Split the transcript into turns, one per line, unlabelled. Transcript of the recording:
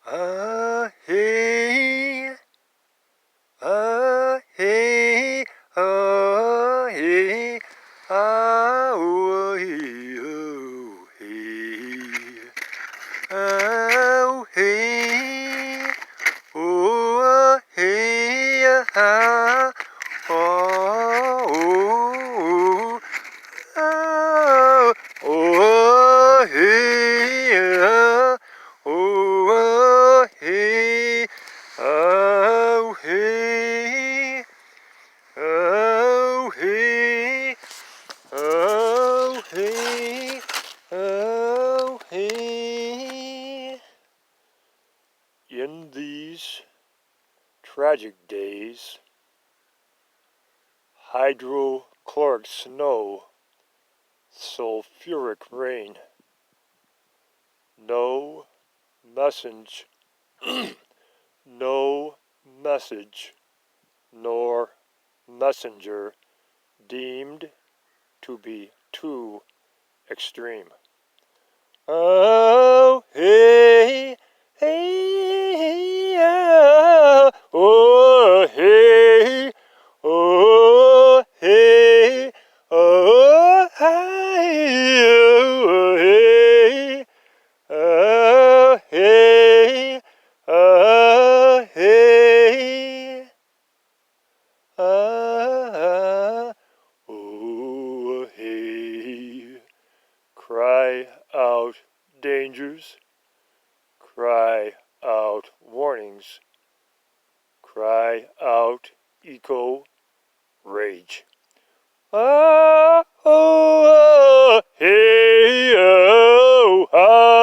Hey, hey, hey, oh, hey, oh, hey, oh, hey, oh, hey, ah, oh, oh, oh, hey, oh, hey, oh, hey, oh, hey, oh, hey, oh, hey. In these tragic days, hydrochloric snow, sulfuric rain, no message, no message, nor messenger deemed to be too extreme. Oh, hey, hey, oh, hey, oh, hey, oh, hey, oh, hey, oh, hey, oh, hey, oh, hey. Cry out dangers, cry out warnings, cry out eco rage. Ah, oh, hey, oh, ah.